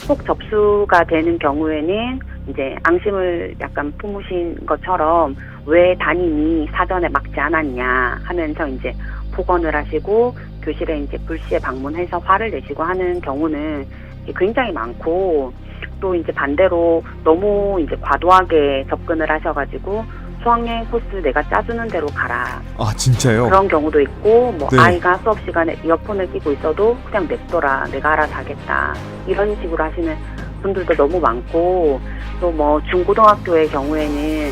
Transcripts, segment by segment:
꼭 접수가 되는 경우에는 이제 앙심을 약간 품으신 것처럼 왜 담임이 사전에 막지 않았냐 하면서 이제 폭언을 하시고 교실에 이제 불시에 방문해서 화를 내시고 하는 경우는 굉장히 많고, 또 이제 반대로 너무 이제 과도하게 접근을 하셔가지고 수학여행 코스 내가 짜주는 대로 가라. 아, 진짜요? 그런 경우도 있고, 뭐 네. 아이가 수업 시간에 이어폰을 끼고 있어도 그냥 냅둬라, 내가 알아서 하겠다, 이런 식으로 하시는 분들도 너무 많고, 또 뭐 중고등학교의 경우에는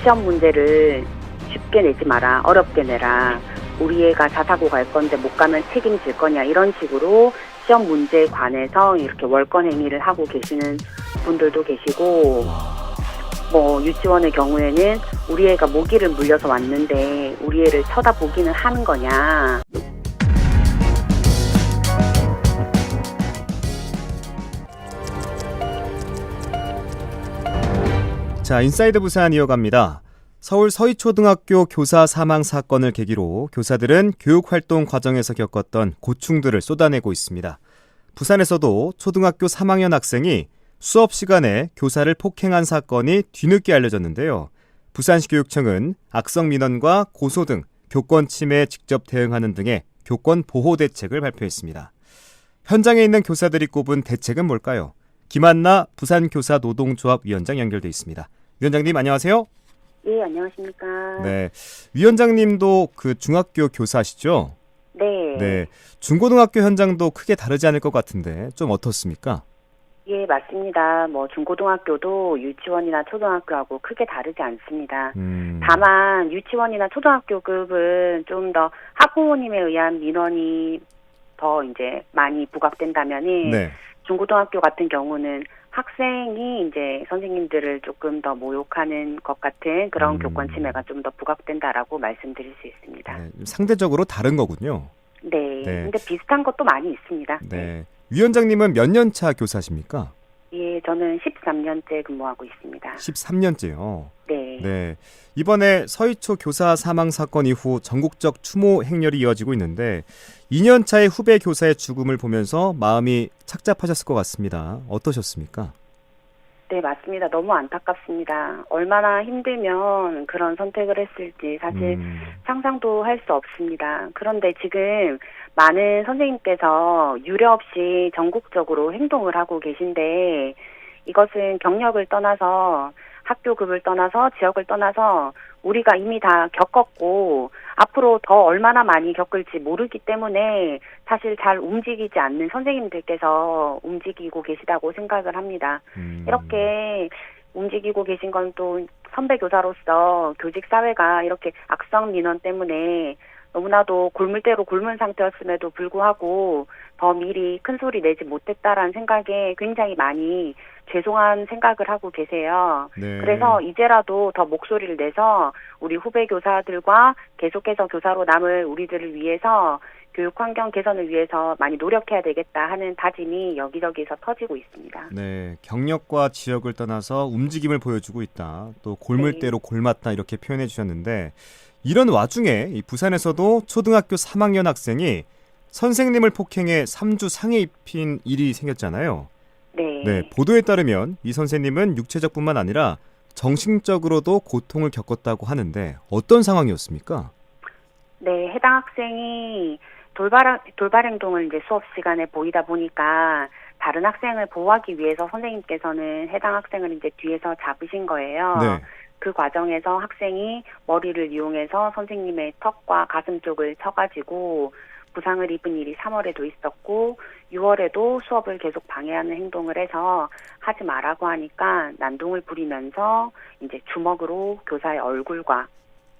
시험 문제를 쉽게 내지 마라, 어렵게 내라, 우리 애가 자사고 갈 건데 못 가면 책임질 거냐, 이런 식으로 시험 문제에 관해서 이렇게 월권 행위를 하고 계시는 분들도 계시고, 뭐 유치원의 경우에는 우리 애가 모기를 물려서 왔는데 우리 애를 쳐다보기는 하는 거냐. 자, 인사이드 부산 이어갑니다. 서울 서희초등학교 교사 사망 사건을 계기로 교사들은 교육활동 과정에서 겪었던 고충들을 쏟아내고 있습니다. 부산에서도 초등학교 3학년 학생이 수업 시간에 교사를 폭행한 사건이 뒤늦게 알려졌는데요. 부산시 교육청은 악성 민원과 고소 등 교권 침해에 직접 대응하는 등의 교권 보호 대책을 발표했습니다. 현장에 있는 교사들이 꼽은 대책은 뭘까요? 김한나 부산교사노동조합 위원장 연결돼 있습니다. 위원장님, 안녕하세요. 예, 안녕하십니까. 네, 위원장님도 그 중학교 교사시죠? 네. 네, 중고등학교 현장도 크게 다르지 않을 것 같은데 좀 어떻습니까? 예, 맞습니다. 뭐 중고등학교도 유치원이나 초등학교하고 크게 다르지 않습니다. 다만 유치원이나 초등학교급은 좀 더 학부모님에 의한 민원이 더 이제 많이 부각된다면은, 네. 중고등학교 같은 경우는 학생이 이제 선생님들을 조금 더 모욕하는 것 같은 그런 교권 침해가 좀 더 부각된다라고 말씀드릴 수 있습니다. 네, 상대적으로 다른 거군요. 네. 네. 근데 비슷한 것도 많이 있습니다. 네. 위원장님은 몇 년 차 교사십니까? 예, 저는 13년째 근무하고 있습니다. 13년째요. 네. 네. 이번에 서희초 교사 사망 사건 이후 전국적 추모 행렬이 이어지고 있는데 2년 차의 후배 교사의 죽음을 보면서 마음이 착잡하셨을 것 같습니다. 어떠셨습니까? 네, 맞습니다. 너무 안타깝습니다. 얼마나 힘들면 그런 선택을 했을지 사실 상상도 할 수 없습니다. 그런데 지금 많은 선생님께서 유례 없이 전국적으로 행동을 하고 계신데, 이것은 경력을 떠나서 학교급을 떠나서 지역을 떠나서 우리가 이미 다 겪었고 앞으로 더 얼마나 많이 겪을지 모르기 때문에 사실 잘 움직이지 않는 선생님들께서 움직이고 계시다고 생각을 합니다. 이렇게 움직이고 계신 건 또 선배 교사로서 교직 사회가 이렇게 악성 민원 때문에 너무나도 골물대로 굶은 상태였음에도 불구하고 더 미리 큰 소리 내지 못했다라는 생각에 굉장히 많이 죄송한 생각을 하고 계세요. 네. 그래서 이제라도 더 목소리를 내서 우리 후배 교사들과 계속해서 교사로 남을 우리들을 위해서 교육 환경 개선을 위해서 많이 노력해야 되겠다 하는 다짐이 여기저기서 터지고 있습니다. 네, 경력과 지역을 떠나서 움직임을 보여주고 있다. 또 골물대로 골맞다 이렇게 표현해 주셨는데, 이런 와중에 이 부산에서도 초등학교 3학년 학생이 선생님을 폭행해 3주 상해 입힌 일이 생겼잖아요. 네. 네, 보도에 따르면 이 선생님은 육체적뿐만 아니라 정신적으로도 고통을 겪었다고 하는데 어떤 상황이었습니까? 네, 해당 학생이 돌발 행동을 이제 수업 시간에 보이다 보니까 다른 학생을 보호하기 위해서 선생님께서는 해당 학생을 이제 뒤에서 잡으신 거예요. 네. 그 과정에서 학생이 머리를 이용해서 선생님의 턱과 가슴 쪽을 쳐가지고 부상을 입은 일이 3월에도 있었고 6월에도 수업을 계속 방해하는 행동을 해서 하지 말라고 하니까 난동을 부리면서 이제 주먹으로 교사의 얼굴과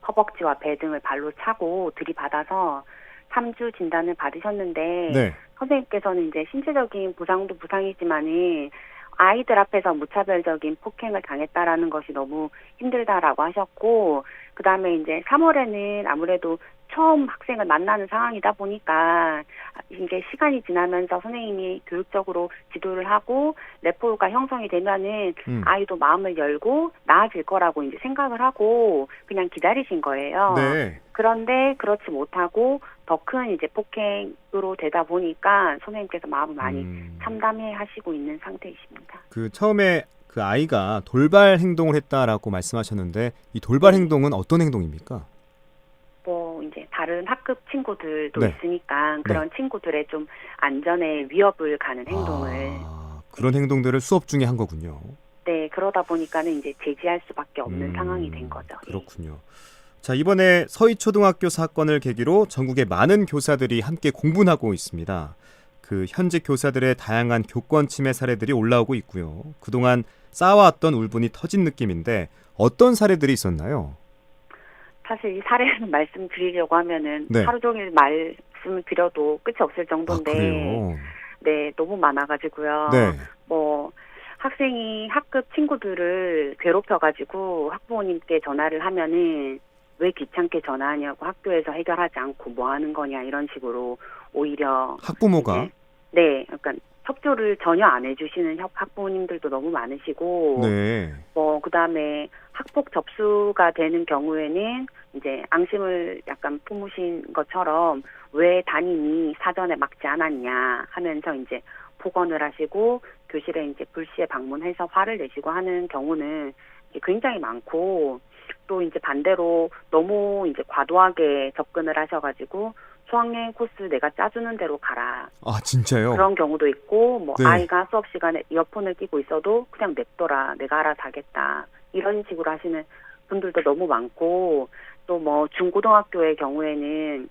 허벅지와 배 등을 발로 차고 들이받아서 3주 진단을 받으셨는데, 네. 선생님께서는 이제 신체적인 부상도 부상이지만은 아이들 앞에서 무차별적인 폭행을 당했다라는 것이 너무 힘들다라고 하셨고, 그 다음에 이제 3월에는 아무래도 처음 학생을 만나는 상황이다 보니까 이제 시간이 지나면서 선생님이 교육적으로 지도를 하고 레포가 형성이 되면은 아이도 마음을 열고 나아질 거라고 이제 생각을 하고 그냥 기다리신 거예요. 네. 그런데 그렇지 못하고 더 큰 이제 폭행으로 되다 보니까 선생님께서 마음을 많이 참담해 하시고 있는 상태이십니다. 그 처음에 그 아이가 돌발 행동을 했다라고 말씀하셨는데 이 돌발 행동은 어떤 행동입니까? 뭐 이제 다른 학급 친구들도 네. 있으니까 그런 친구들의 좀 안전에 위협을 가는 행동을 그런 행동들을 수업 중에 한 거군요. 네, 그러다 보니까는 이제 제지할 수밖에 없는 상황이 된 거죠. 그렇군요. 자, 이번에 서희초등학교 사건을 계기로 전국의 많은 교사들이 함께 공분하고 있습니다. 그 현직 교사들의 다양한 교권 침해 사례들이 올라오고 있고요. 그동안 쌓아왔던 울분이 터진 느낌인데 어떤 사례들이 있었나요? 사실 이 사례를 말씀드리려고 하면은 네. 하루 종일 말씀을 드려도 끝이 없을 정도인데, 그래요? 네, 너무 많아가지고요. 네. 뭐 학생이 학급 친구들을 괴롭혀가지고 학부모님께 전화를 하면은 왜 귀찮게 전화하냐고 학교에서 해결하지 않고 뭐 하는 거냐 이런 식으로 오히려 학부모가? 네, 그러니까 협조를 전혀 안 해주시는 학부모님들도 너무 많으시고, 네. 뭐 그다음에 학폭 접수가 되는 경우에는 이제 앙심을 약간 품으신 것처럼 왜 담임이 사전에 막지 않았냐 하면서 이제 폭언을 하시고 교실에 이제 불시에 방문해서 화를 내시고 하는 경우는 굉장히 많고, 또 이제 반대로 너무 이제 과도하게 접근을 하셔가지고 수학여행 코스 내가 짜주는 대로 가라. 아, 진짜요? 그런 경우도 있고, 뭐 네. 아이가 수업 시간에 이어폰을 끼고 있어도 그냥 냅둬라, 내가 알아서 하겠다, 이런 식으로 하시는 분들도 너무 많고, 또 뭐 중고등학교의 경우에는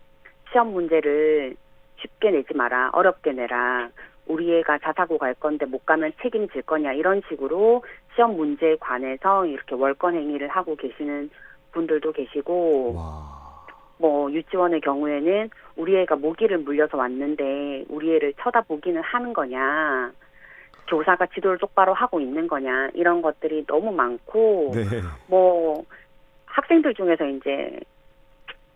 시험 문제를 쉽게 내지 마라, 어렵게 내라, 우리 애가 자사고 갈 건데 못 가면 책임질 거냐, 이런 식으로 시험 문제에 관해서 이렇게 월권 행위를 하고 계시는 분들도 계시고, 와. 뭐 유치원의 경우에는 우리 애가 모기를 물려서 왔는데 우리 애를 쳐다보기는 하는 거냐, 교사가 지도를 똑바로 하고 있는 거냐, 이런 것들이 너무 많고, 네. 뭐 학생들 중에서 이제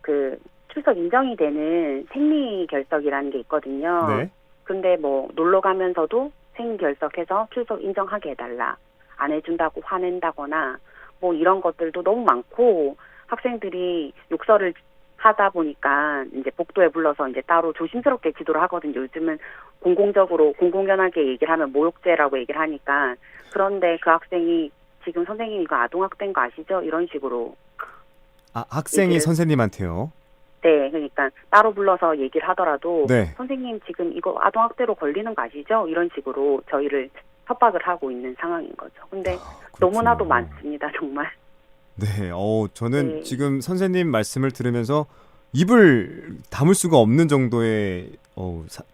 그 출석 인정이 되는 생리 결석이라는 게 있거든요. 네. 근데 뭐 놀러 가면서도 생리 결석해서 출석 인정하게 해달라, 안 해준다고 화낸다거나 뭐 이런 것들도 너무 많고, 학생들이 욕설을 하다 보니까 이제 복도에 불러서 이제 따로 조심스럽게 지도를 하거든요. 요즘은 공공연하게 얘기를 하면 모욕죄라고 얘기를 하니까. 그런데 그 학생이 지금 선생님 이거 아동학대인 거 아시죠? 이런 식으로. 아, 학생이 선생님한테요? 네, 그러니까 따로 불러서 얘기를 하더라도 네. 선생님 지금 이거 아동학대로 걸리는 거 아시죠? 이런 식으로 저희를 협박을 하고 있는 상황인 거죠. 근데 너무나도 많습니다, 정말. 네, 저는 네. 지금 선생님 말씀을 들으면서 입을 다물 수가 없는 정도의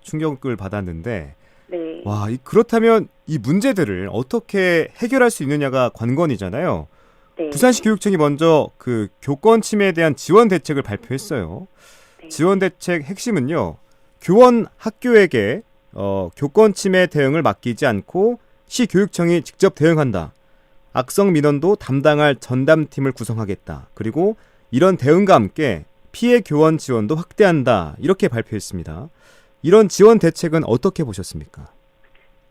충격을 받았는데, 네. 와, 그렇다면 이 문제들을 어떻게 해결할 수 있느냐가 관건이잖아요. 네. 부산시 교육청이 먼저 그 교권 침해에 대한 지원 대책을 발표했어요. 네. 지원 대책 핵심은요, 교원 학교에게 교권 침해 대응을 맡기지 않고 시 교육청이 직접 대응한다. 악성 민원도 담당할 전담팀을 구성하겠다. 그리고 이런 대응과 함께 피해 교원 지원도 확대한다. 이렇게 발표했습니다. 이런 지원 대책은 어떻게 보셨습니까?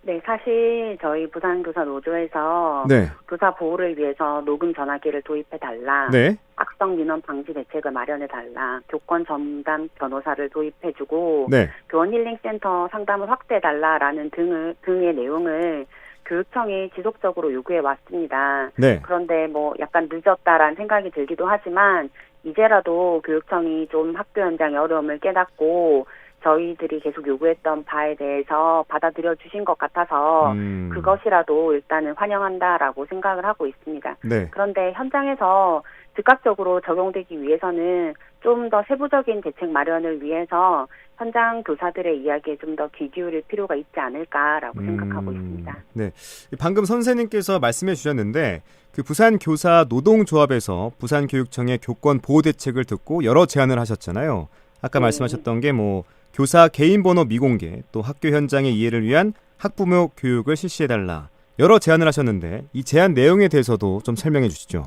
네, 사실 저희 부산교사 노조에서 네. 교사 보호를 위해서 녹음 전화기를 도입해달라, 네. 악성 민원 방지 대책을 마련해달라, 교권 전담 변호사를 도입해주고, 네. 교원 힐링센터 상담을 확대해달라라는 등의 내용을 교육청이 지속적으로 요구해 왔습니다. 네. 그런데 뭐 약간 늦었다라는 생각이 들기도 하지만 이제라도 교육청이 좀 학교 현장의 어려움을 깨닫고 저희들이 계속 요구했던 바에 대해서 받아들여 주신 것 같아서 그것이라도 일단은 환영한다라고 생각을 하고 있습니다. 네. 그런데 현장에서 즉각적으로 적용되기 위해서는 좀 더 세부적인 대책 마련을 위해서 현장 교사들의 이야기에 좀 더 귀 기울일 필요가 있지 않을까라고 생각하고 있습니다. 네. 방금 선생님께서 말씀해 주셨는데 그 부산교사 노동조합에서 부산교육청의 교권 보호 대책을 듣고 여러 제안을 하셨잖아요. 아까 네. 말씀하셨던 게 뭐 교사 개인 번호 미공개, 또 학교 현장의 이해를 위한 학부모 교육을 실시해달라. 여러 제안을 하셨는데 이 제안 내용에 대해서도 좀 설명해 주시죠.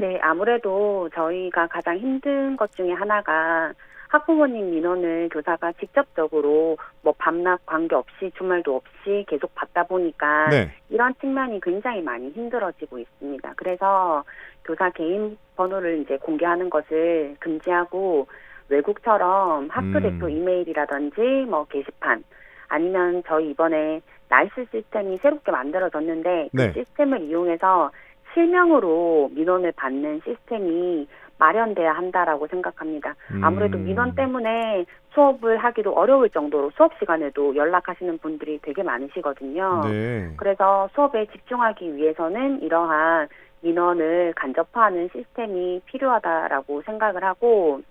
네, 아무래도 저희가 가장 힘든 것 중에 하나가 학부모님 민원을 교사가 직접적으로 뭐 밤낮 관계없이 주말도 없이 계속 받다 보니까 네. 이런 측면이 굉장히 많이 힘들어지고 있습니다. 그래서 교사 개인 번호를 이제 공개하는 것을 금지하고 외국처럼 학교 대표 이메일이라든지 뭐 게시판 아니면 저희 이번에 나이스 시스템이 새롭게 만들어졌는데 그 네. 시스템을 이용해서 실명으로 민원을 받는 시스템이 마련돼야 한다라고 생각합니다. 아무래도 민원 때문에 수업을 하기도 어려울 정도로 수업 시간에도 연락하시는 분들이 되게 많으시거든요. 네. 그래서 수업에 집중하기 위해서는 이러한 민원을 간접화하는 시스템이 필요하다라고 생각을 하고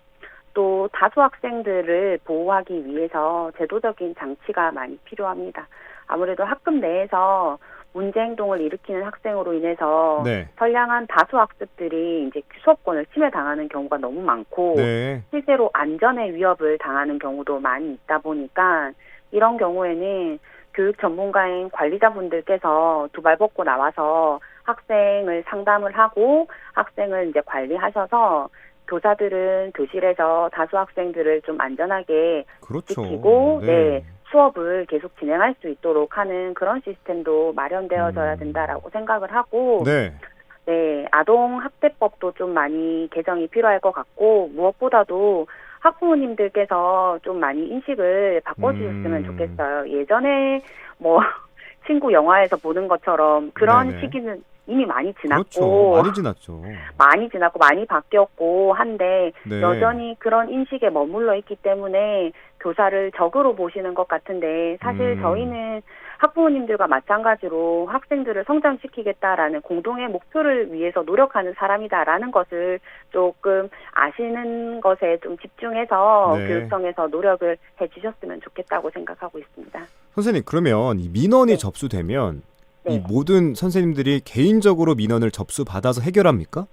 또 다수 학생들을 보호하기 위해서 제도적인 장치가 많이 필요합니다. 아무래도 학급 내에서 문제 행동을 일으키는 학생으로 인해서 네. 선량한 다수 학습들이 이제 수업권을 침해당하는 경우가 너무 많고 네. 실제로 안전에 위협을 당하는 경우도 많이 있다 보니까 이런 경우에는 교육 전문가인 관리자분들께서 두 발 벗고 나와서 학생을 상담을 하고 학생을 이제 관리하셔서 교사들은 교실에서 다수 학생들을 좀 안전하게 그렇죠. 지키고 네. 수업을 계속 진행할 수 있도록 하는 그런 시스템도 마련되어져야 된다라고 생각을 하고 네. 네, 아동학대법도 좀 많이 개정이 필요할 것 같고 무엇보다도 학부모님들께서 좀 많이 인식을 바꿔주셨으면 좋겠어요. 예전에 뭐 친구 영화에서 보는 것처럼 그런 네네. 시기는 이미 많이 지났고 그렇죠. 많이 지났죠. 많이 지났고 많이 바뀌었고 한데 네. 여전히 그런 인식에 머물러 있기 때문에 교사를 적으로 보시는 것 같은데 사실 저희는 학부모님들과 마찬가지로 학생들을 성장시키겠다라는 공동의 목표를 위해서 노력하는 사람이다라는 것을 조금 아시는 것에 좀 집중해서 네. 교육청에서 노력을 해주셨으면 좋겠다고 생각하고 있습니다. 선생님, 그러면 이 민원이 네. 접수되면 이 네. 모든 선생님들이 개인적으로 민원을 접수받아서 해결합니까?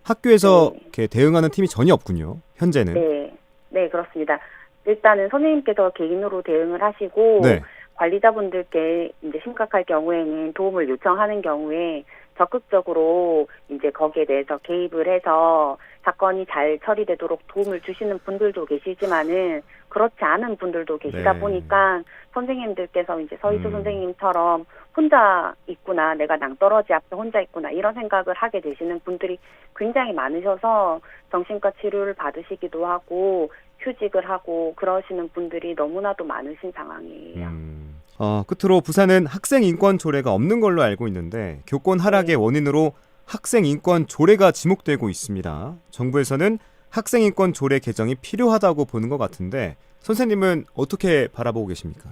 학교에서 네. 이렇게 대응하는 팀이 전혀 없군요. 현재는. 네, 네, 그렇습니다. 일단은 선생님께서 개인으로 대응을 하시고 네. 관리자분들께 이제 심각할 경우에는 도움을 요청하는 경우에 적극적으로 이제 거기에 대해서 개입을 해서 사건이 잘 처리되도록 도움을 주시는 분들도 계시지만은 그렇지 않은 분들도 계시다 네. 보니까 선생님들께서 이제 서희수 선생님처럼 혼자 있구나, 내가 낭떠러지 앞에 혼자 있구나 이런 생각을 하게 되시는 분들이 굉장히 많으셔서 정신과 치료를 받으시기도 하고 휴직을 하고 그러시는 분들이 너무나도 많으신 상황이에요. 끝으로 부산은 학생 인권 조례가 없는 걸로 알고 있는데 교권 하락의 원인으로 학생 인권 조례가 지목되고 있습니다. 정부에서는 학생 인권 조례 개정이 필요하다고 보는 것 같은데 선생님은 어떻게 바라보고 계십니까?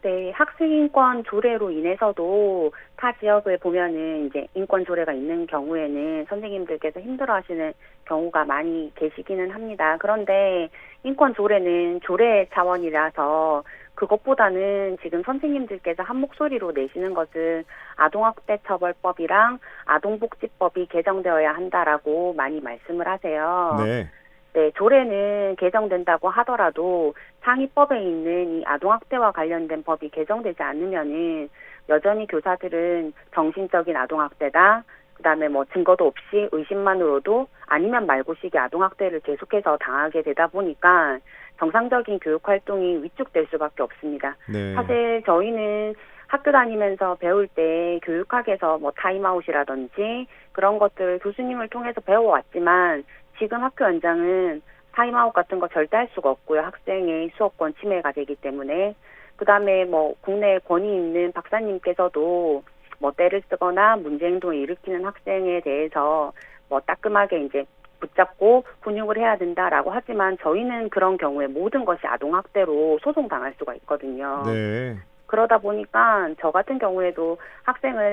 네, 학생 인권 조례로 인해서도 타 지역을 보면은 이제 인권 조례가 있는 경우에는 선생님들께서 힘들어하시는 경우가 많이 계시기는 합니다. 그런데 인권 조례는 조례 차원이라서 그것보다는 지금 선생님들께서 한 목소리로 내시는 것은 아동학대처벌법이랑 아동복지법이 개정되어야 한다라고 많이 말씀을 하세요. 네. 네, 조례는 개정된다고 하더라도 상위법에 있는 이 아동학대와 관련된 법이 개정되지 않으면은 여전히 교사들은 정신적인 아동학대다, 그다음에 뭐 증거도 없이 의심만으로도 아니면 말고식의 아동학대를 계속해서 당하게 되다 보니까 정상적인 교육 활동이 위축될 수밖에 없습니다. 네. 사실 저희는 학교 다니면서 배울 때 교육학에서 뭐 타임아웃이라든지 그런 것들 교수님을 통해서 배워왔지만 지금 학교 현장은 타임아웃 같은 거 절대 할 수가 없고요. 학생의 수업권 침해가 되기 때문에. 그다음에 뭐 국내에 권위 있는 박사님께서도 뭐 때를 쓰거나 문제 행동을 일으키는 학생에 대해서 뭐 따끔하게 이제 붙잡고 훈육을 해야 된다라고 하지만 저희는 그런 경우에 모든 것이 아동학대로 소송당할 수가 있거든요. 네. 그러다 보니까 저 같은 경우에도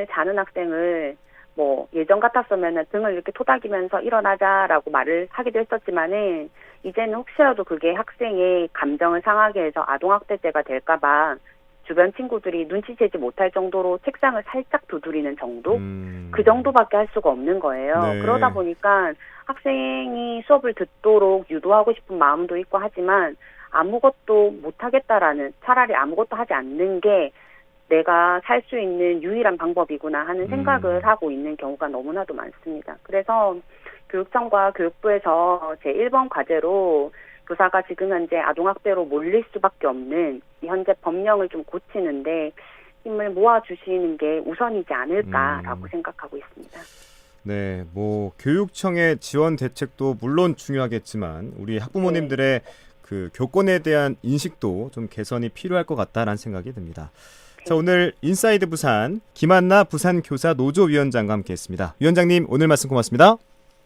자는 학생을 뭐 예전 같았으면 등을 이렇게 토닥이면서 일어나자라고 말을 하기도 했었지만은 이제는 혹시라도 그게 학생의 감정을 상하게 해서 아동학대죄가 될까봐 주변 친구들이 눈치채지 못할 정도로 책상을 살짝 두드리는 정도? 그 정도밖에 할 수가 없는 거예요. 네. 그러다 보니까 학생이 수업을 듣도록 유도하고 싶은 마음도 있고 하지만 아무것도 못하겠다라는 차라리 아무것도 하지 않는 게 내가 살 수 있는 유일한 방법이구나 하는 생각을 하고 있는 경우가 너무나도 많습니다. 그래서 교육청과 교육부에서 제1번 과제로 교사가 지금 현재 아동학대로 몰릴 수밖에 없는 이 현재 법령을 좀 고치는데 힘을 모아주시는 게 우선이지 않을까라고 생각하고 있습니다. 네, 뭐 교육청의 지원 대책도 물론 중요하겠지만 우리 학부모님들의 그 교권에 대한 인식도 좀 개선이 필요할 것 같다라는 생각이 듭니다. 자, 오늘 인사이드 부산 김한나 부산교사 노조위원장과 함께했습니다. 위원장님 오늘 말씀 고맙습니다.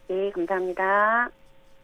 네, 감사합니다.